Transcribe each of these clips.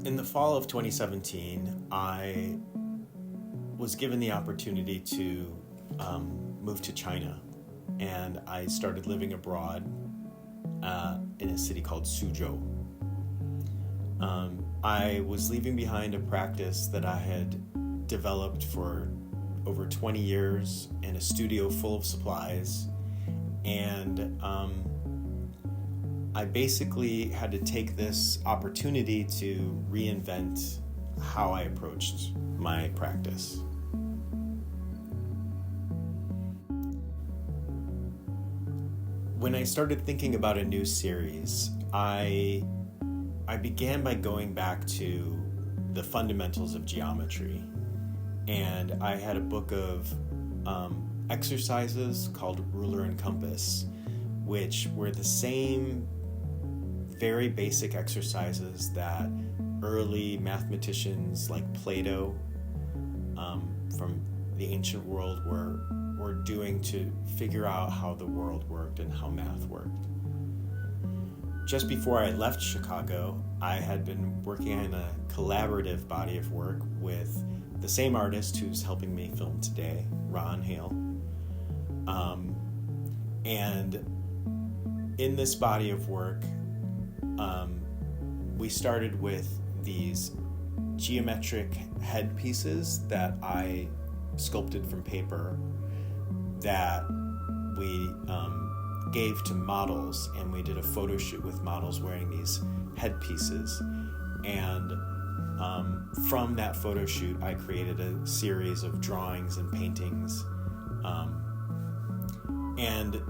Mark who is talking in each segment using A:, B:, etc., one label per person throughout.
A: In the fall of 2017, I was given the opportunity to move to China, and I started living abroad in a city called Suzhou. I was leaving behind a practice that I had developed for over 20 years in a studio full of supplies, and I basically had to take this opportunity to reinvent how I approached my practice. When I started thinking about a new series, I began by going back to the fundamentals of geometry. And I had a book of exercises called Ruler and Compass, which were the same very basic exercises that early mathematicians like Plato from the ancient world were doing to figure out how the world worked and how math worked. Just before I left Chicago, I had been working on a collaborative body of work with the same artist who's helping me film today, Ron Hale. And in this body of work, we started with these geometric headpieces that I sculpted from paper that we gave to models, and we did a photo shoot with models wearing these headpieces. And from that photo shoot, I created a series of drawings and paintings. And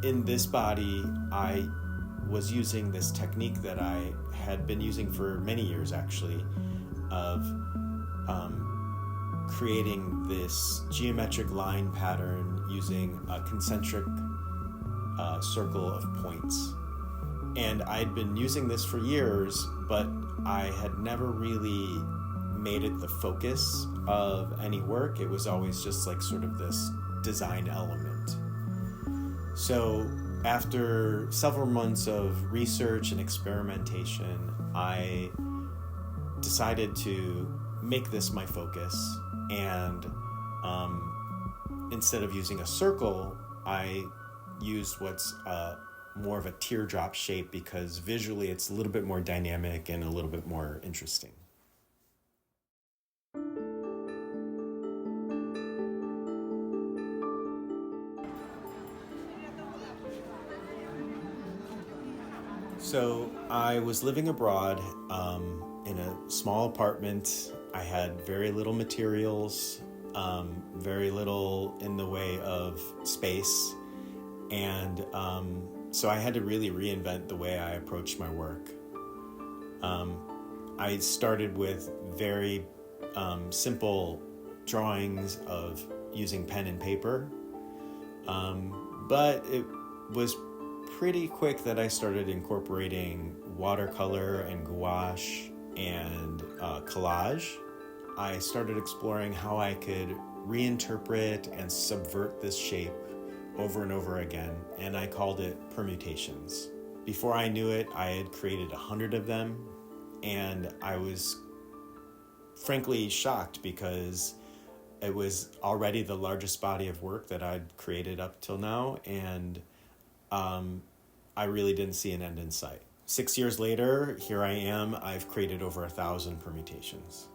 A: in this body, I was using this technique that I had been using for many years, actually, of creating this geometric line pattern using a concentric circle of points. And I'd been using this for years, but I had never really made it the focus of any work. It was always just like sort of this design element. So after several months of research and experimentation, I decided to make this my focus. And instead of using a circle, I used what's more of a teardrop shape, because visually it's a little bit more dynamic and a little bit more interesting. So I was living abroad in a small apartment. I had very little materials, very little in the way of space, and so I had to really reinvent the way I approached my work. I started with very simple drawings of using pen and paper, but it was pretty quick that I started incorporating watercolor and gouache and collage. I started exploring how I could reinterpret and subvert this shape over and over again, and I called it Permutations. Before I knew it, I had created 100 of them, and I was frankly shocked because it was already the largest body of work that I'd created up till now, and I really didn't see an end in sight. 6 years later, here I am. I've created over 1,000 permutations.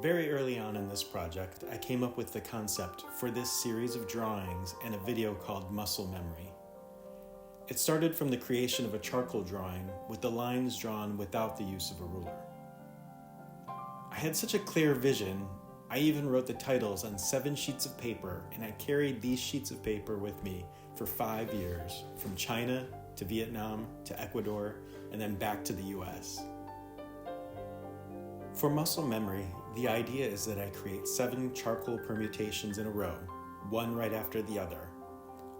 A: Very early on in this project, I came up with the concept for this series of drawings and a video called Muscle Memory. It started from the creation of a charcoal drawing with the lines drawn without the use of a ruler. I had such a clear vision, I even wrote the titles on 7 sheets of paper, and I carried these sheets of paper with me for 5 years, from China to Vietnam to Ecuador, and then back to the US. For muscle memory, the idea is that I create 7 charcoal permutations in a row, one right after the other.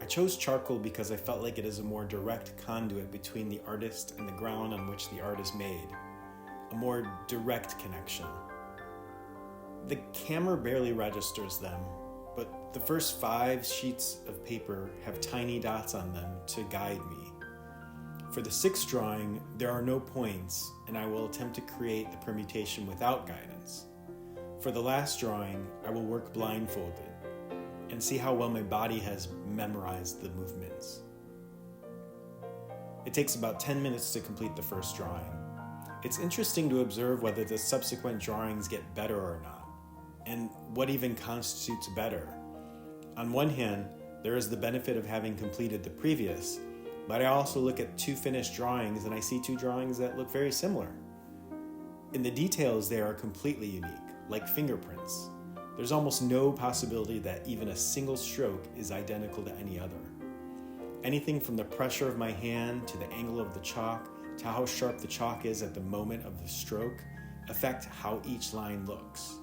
A: I chose charcoal because I felt like it is a more direct conduit between the artist and the ground on which the art is made, a more direct connection. The camera barely registers them, but the first 5 sheets of paper have tiny dots on them to guide me. For the 6th drawing, there are no points, and I will attempt to create the permutation without guidance. For the last drawing, I will work blindfolded and see how well my body has memorized the movements. It takes about 10 minutes to complete the first drawing. It's interesting to observe whether the subsequent drawings get better or not, and what even constitutes better. On one hand, there is the benefit of having completed the previous, but I also look at 2 finished drawings and I see 2 drawings that look very similar. In the details, they are completely unique, like fingerprints. There's almost no possibility that even a single stroke is identical to any other. Anything from the pressure of my hand to the angle of the chalk to how sharp the chalk is at the moment of the stroke affect how each line looks.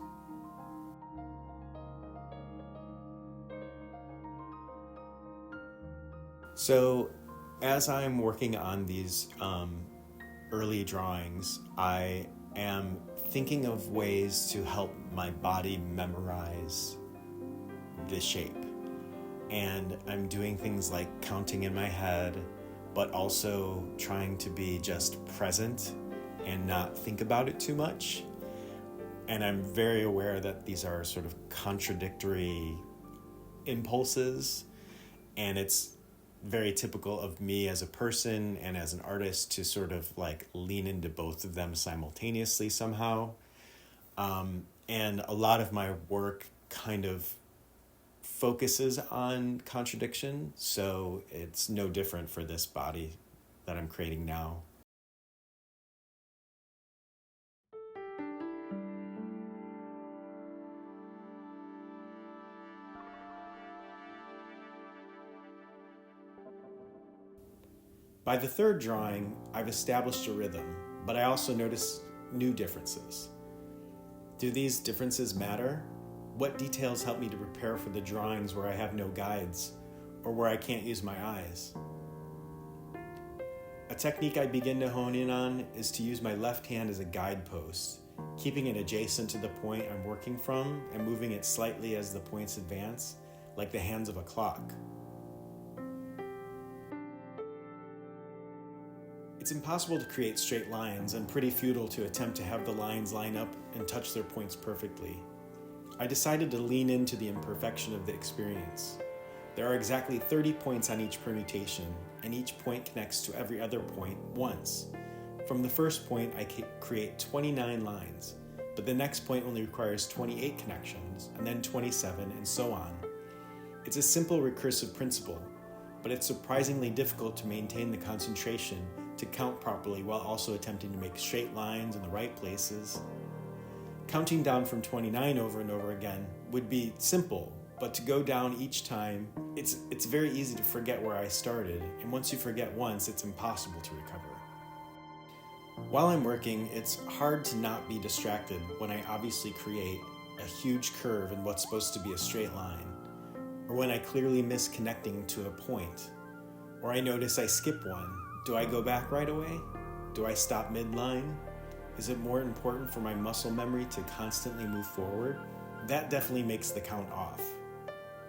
A: So, as I'm working on these early drawings, I am thinking of ways to help my body memorize the shape. And I'm doing things like counting in my head, but also trying to be just present and not think about it too much. And I'm very aware that these are sort of contradictory impulses, and it's very typical of me as a person and as an artist to sort of like lean into both of them simultaneously somehow. And a lot of my work kind of focuses on contradiction, so it's no different for this body that I'm creating now. By the 3rd drawing, I've established a rhythm, but I also notice new differences. Do these differences matter? What details help me to prepare for the drawings where I have no guides or where I can't use my eyes? A technique I begin to hone in on is to use my left hand as a guidepost, keeping it adjacent to the point I'm working from and moving it slightly as the points advance, like the hands of a clock. It's impossible to create straight lines and pretty futile to attempt to have the lines line up and touch their points perfectly. I decided to lean into the imperfection of the experience. There are exactly 30 points on each permutation, and each point connects to every other point once. From the first point, I create 29 lines, but the next point only requires 28 connections, and then 27, and so on. It's a simple recursive principle, but it's surprisingly difficult to maintain the concentration to count properly while also attempting to make straight lines in the right places. Counting down from 29 over and over again would be simple, but to go down each time, it's very easy to forget where I started, and once you forget once, it's impossible to recover. While I'm working, it's hard to not be distracted when I obviously create a huge curve in what's supposed to be a straight line, or when I clearly miss connecting to a point, or I notice I skip one. Do I go back right away? Do I stop midline? Is it more important for my muscle memory to constantly move forward? That definitely makes the count off.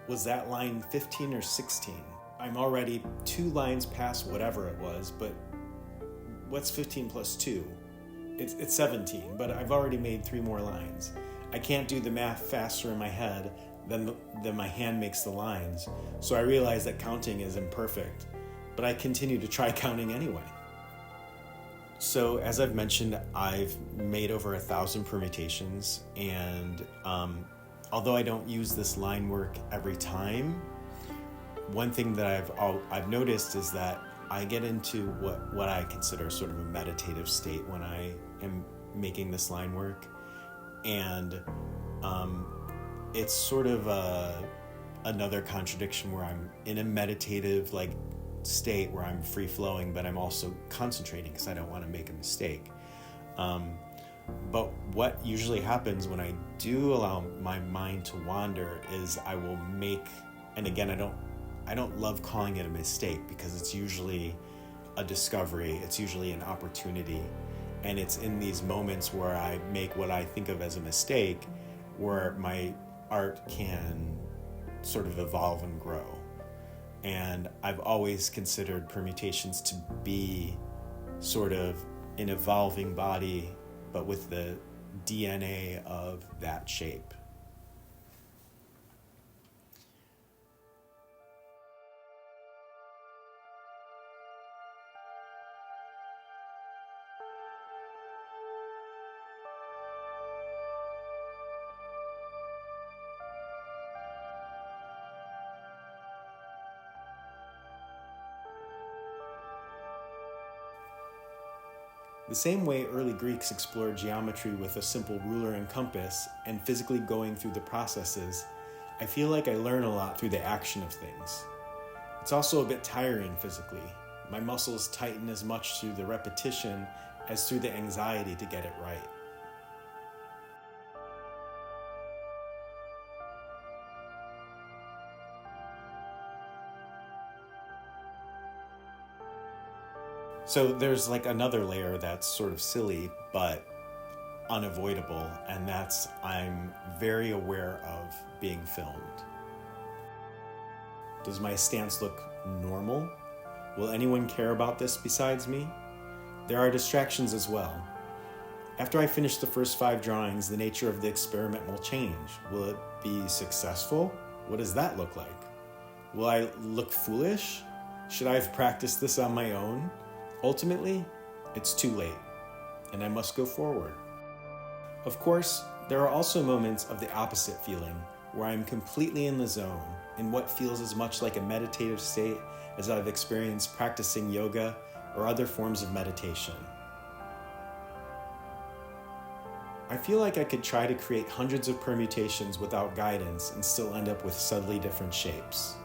A: Was that line 15 or 16? I'm already 2 lines past whatever it was, but what's 15 plus 2? It's 17, but I've already made 3 more lines. I can't do the math faster in my head than my hand makes the lines, so I realize that counting is imperfect, but I continue to try counting anyway. So as I've mentioned, I've made over 1,000 permutations, and although I don't use this line work every time, one thing that I've noticed is that I get into what I consider sort of a meditative state when I am making this line work, and it's sort of another contradiction where I'm in a meditative state where I'm free-flowing, but I'm also concentrating because I don't want to make a mistake. But what usually happens when I do allow my mind to wander is I will make, and again, I don't love calling it a mistake because it's usually a discovery, it's usually an opportunity, and it's in these moments where I make what I think of as a mistake where my art can sort of evolve and grow. And I've always considered permutations to be sort of an evolving body, but with the DNA of that shape. The same way early Greeks explored geometry with a simple ruler and compass and physically going through the processes, I feel like I learn a lot through the action of things. It's also a bit tiring physically. My muscles tighten as much through the repetition as through the anxiety to get it right. So there's like another layer that's sort of silly, but unavoidable, and that's I'm very aware of being filmed. Does my stance look normal? Will anyone care about this besides me? There are distractions as well. After I finish the first 5 drawings, the nature of the experiment will change. Will it be successful? What does that look like? Will I look foolish? Should I have practiced this on my own? Ultimately, it's too late, and I must go forward. Of course, there are also moments of the opposite feeling, where I'm completely in the zone, in what feels as much like a meditative state as I've experienced practicing yoga or other forms of meditation. I feel like I could try to create hundreds of permutations without guidance and still end up with subtly different shapes.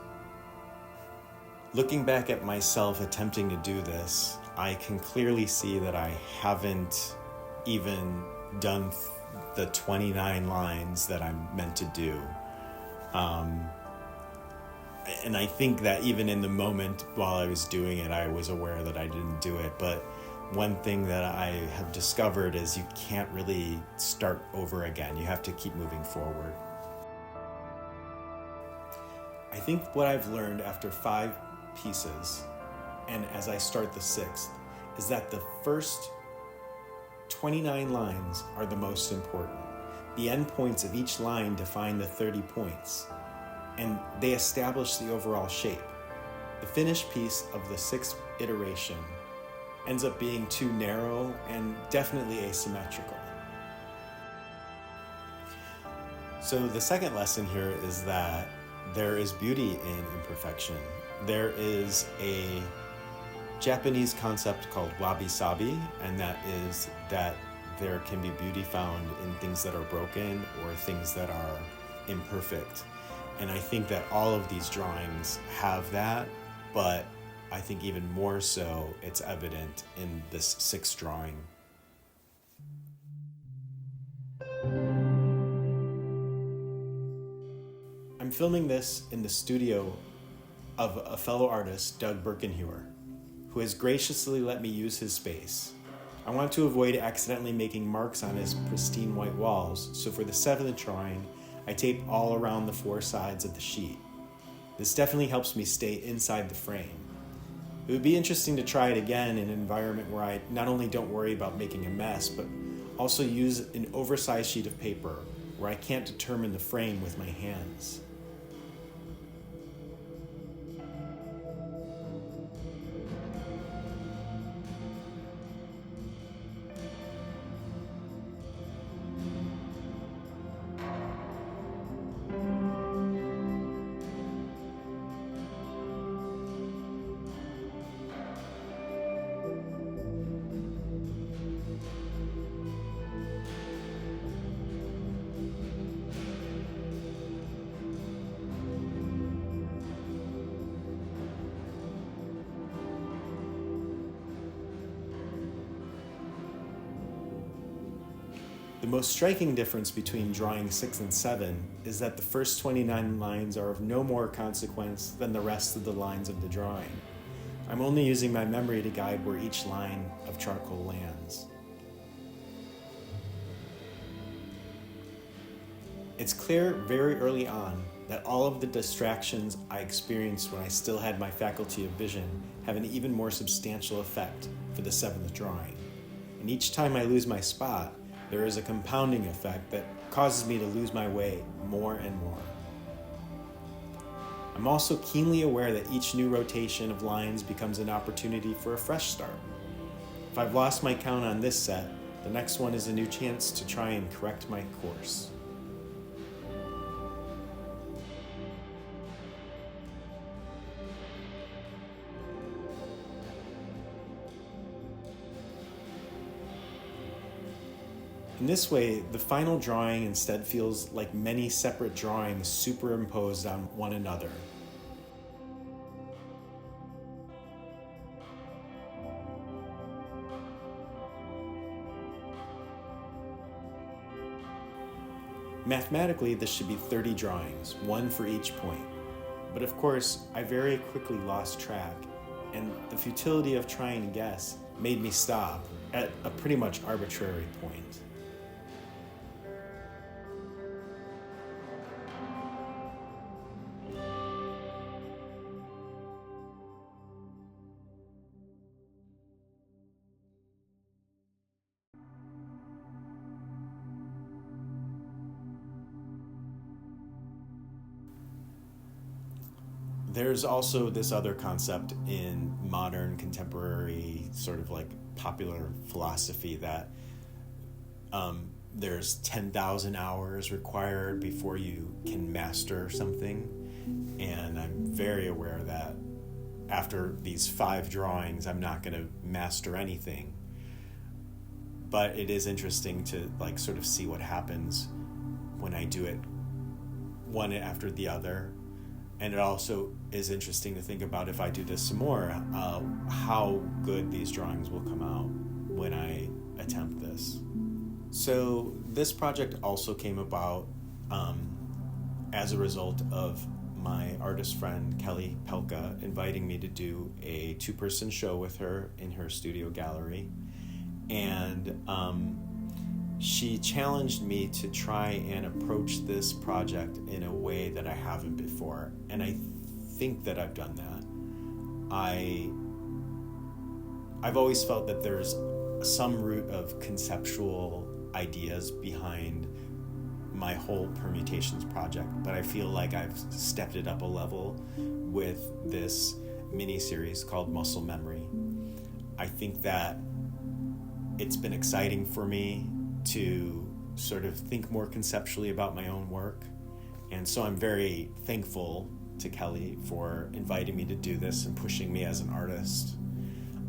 A: Looking back at myself attempting to do this, I can clearly see that I haven't even done the 29 lines that I'm meant to do. And I think that even in the moment while I was doing it, I was aware that I didn't do it. But one thing that I have discovered is you can't really start over again. You have to keep moving forward. I think what I've learned after 5 pieces, and as I start the 6th, is that the first 29 lines are the most important. The endpoints of each line define the 30 points, and they establish the overall shape. The finished piece of the 6th iteration ends up being too narrow and definitely asymmetrical. So the second lesson here is that there is beauty in imperfection. There is a Japanese concept called wabi-sabi, and that is that there can be beauty found in things that are broken or things that are imperfect. And I think that all of these drawings have that, but I think even more so it's evident in this 6th drawing. I'm filming this in the studio of a fellow artist, Doug Birkenhewer, who has graciously let me use his space. I want to avoid accidentally making marks on his pristine white walls, so for the 7th drawing, I tape all around the 4 sides of the sheet. This definitely helps me stay inside the frame. It would be interesting to try it again in an environment where I not only don't worry about making a mess, but also use an oversized sheet of paper where I can't determine the frame with my hands. The most striking difference between drawing 6 and 7 is that the first 29 lines are of no more consequence than the rest of the lines of the drawing. I'm only using my memory to guide where each line of charcoal lands. It's clear very early on that all of the distractions I experienced when I still had my faculty of vision have an even more substantial effect for the seventh drawing. And each time I lose my spot, there is a compounding effect that causes me to lose my way more and more. I'm also keenly aware that each new rotation of lines becomes an opportunity for a fresh start. If I've lost my count on this set, the next one is a new chance to try and correct my course. In this way, the final drawing instead feels like many separate drawings superimposed on one another. Mathematically, this should be 30 drawings, one for each point. But of course, I very quickly lost track, and the futility of trying to guess made me stop at a pretty much arbitrary point. There's also this other concept in modern contemporary sort of like popular philosophy that there's 10,000 hours required before you can master something. And I'm very aware that after these 5 drawings, I'm not going to master anything. But it is interesting to like sort of see what happens when I do it one after the other. And it also is interesting to think about, if I do this some more, how good these drawings will come out when I attempt this. So this project also came about as a result of my artist friend Kelly Pelka inviting me to do a 2-person show with her in her studio gallery. And she challenged me to try and approach this project in a way that I haven't before. And I think that I've done that. I've always felt that there's some root of conceptual ideas behind my whole Permutations project, but I feel like I've stepped it up a level with this mini-series called Muscle Memory. I think that it's been exciting for me to sort of think more conceptually about my own work. And so I'm very thankful to Kelly for inviting me to do this and pushing me as an artist.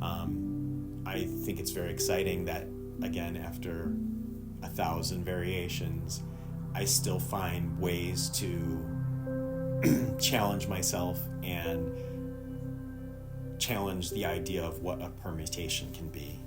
A: I think it's very exciting that, again, after 1,000 variations, I still find ways to challenge myself and challenge the idea of what a permutation can be.